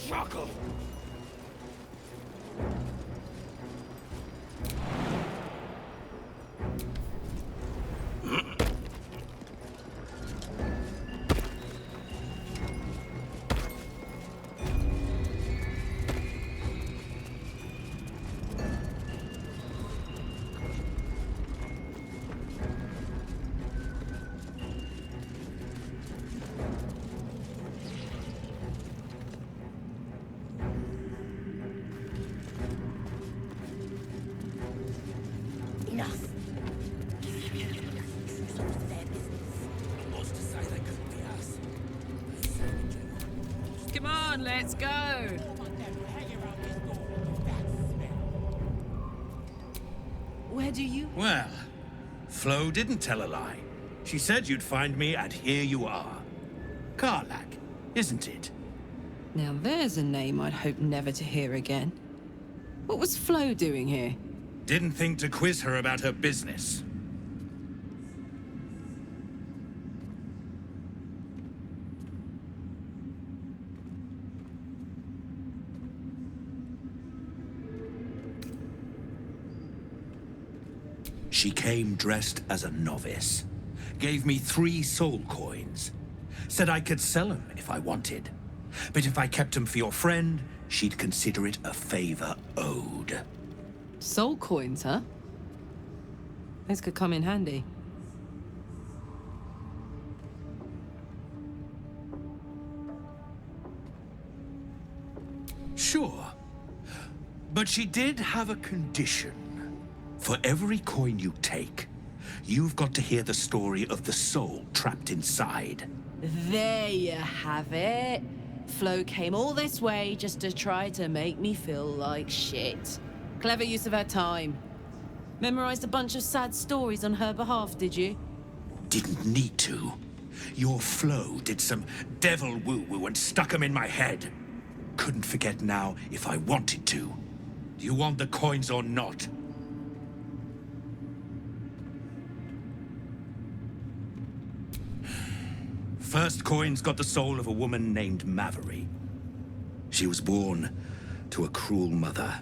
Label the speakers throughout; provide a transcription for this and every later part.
Speaker 1: chuckle. Enough.
Speaker 2: Come on, let's go. Where do you...
Speaker 1: Well, Flo didn't tell a lie. She said you'd find me, and here you are. Karlach, isn't it?
Speaker 2: Now there's a name I'd hope never to hear again. What was Flo doing here?
Speaker 1: Didn't think to quiz her about her business. She came dressed as a novice. Gave me 3 soul coins. Said I could sell them if I wanted. But if I kept them for your friend, she'd consider it a favor owed.
Speaker 2: Soul coins, huh? Those could come in handy.
Speaker 1: Sure. But she did have a condition. For every coin you take, you've got to hear the story of the soul trapped inside.
Speaker 2: There you have it. Flo came all this way just to try to make me feel like shit. Clever use of her time. Memorized a bunch of sad stories on her behalf, did you?
Speaker 1: Didn't need to. Your Flo did some devil woo-woo and stuck 'em in my head. Couldn't forget now if I wanted to. Do you want the coins or not? First coin's got the soul of a woman named Maveri. She was born to a cruel mother,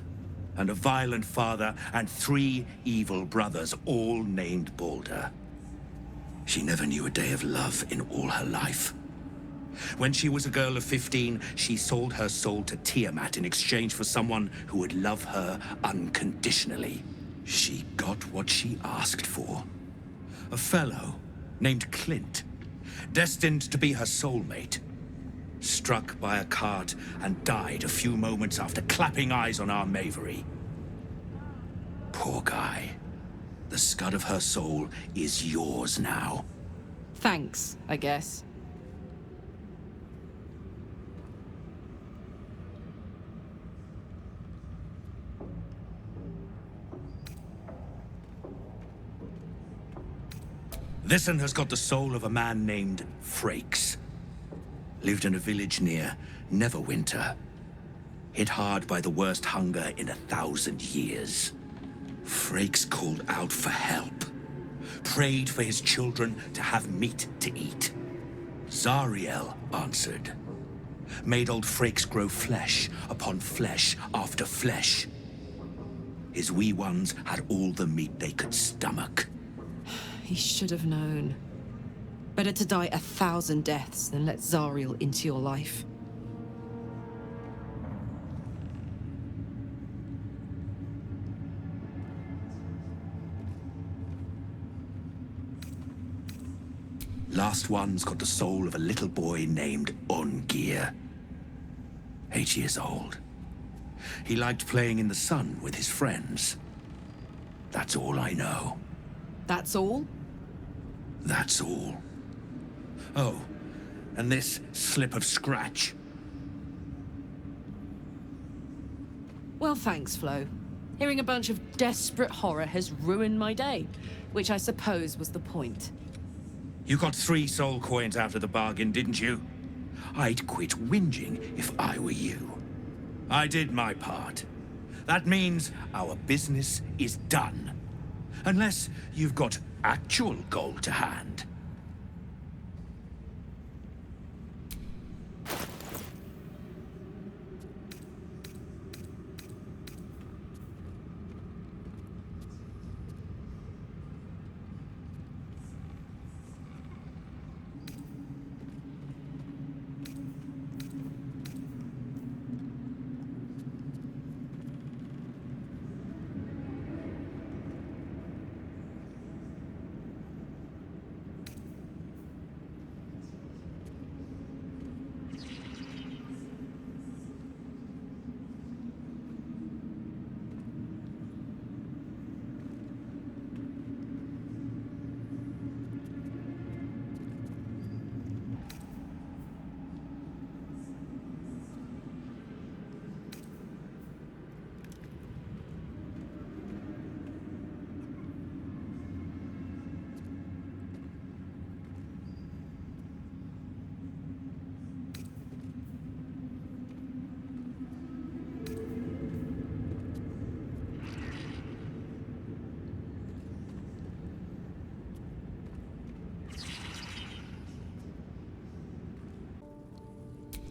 Speaker 1: and a violent father, and 3 evil brothers, all named Balder. She never knew a day of love in all her life. When she was a girl of 15, she sold her soul to Tiamat in exchange for someone who would love her unconditionally. She got what she asked for. A fellow named Clint, destined to be her soulmate. Struck by a cart and died a few moments after clapping eyes on our Maveri. Poor guy. The scud of her soul is yours now.
Speaker 2: Thanks, I guess.
Speaker 1: This one has got the soul of a man named Frakes. Lived in a village near Neverwinter. Hit hard by the worst hunger in 1,000 years. Frakes called out for help. Prayed for his children to have meat to eat. Zariel answered. Made old Frakes grow flesh upon flesh after flesh. His wee ones had all the meat they could stomach.
Speaker 2: He should have known. Better to die 1,000 deaths than let Zariel into your life.
Speaker 1: Last one's got the soul of a little boy named Ungir. 8 years old. He liked playing in the sun with his friends. That's all I know.
Speaker 2: That's all?
Speaker 1: That's all. Oh, and this slip of scratch.
Speaker 2: Well, thanks, Flo. Hearing a bunch of desperate horror has ruined my day, which I suppose was the point.
Speaker 1: You got 3 soul coins out of the bargain, didn't you? I'd quit whinging if I were you. I did my part. That means our business is done. Unless you've got actual gold to hand.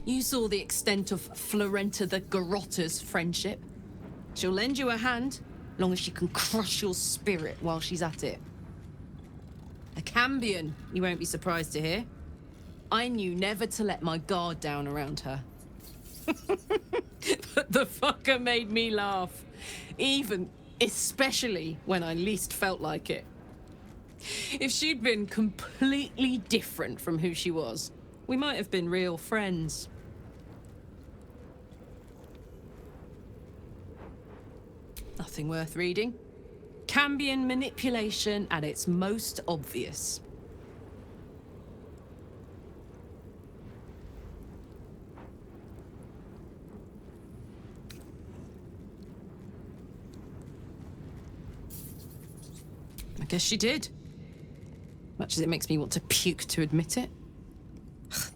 Speaker 2: You saw the extent of Florenta the Garotta's friendship. She'll lend you a hand, long as she can crush your spirit while she's at it. A Cambion, you won't be surprised to hear. I knew never to let my guard down around her. But the fucker made me laugh. Especially when I least felt like it. If she'd been completely different from who she was, we might have been real friends. Nothing worth reading. Cambion manipulation at its most obvious. I guess she did. Much as it makes me want to puke to admit it.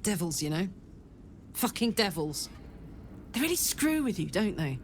Speaker 2: Devils, you know. Fucking devils. They really screw with you, don't they?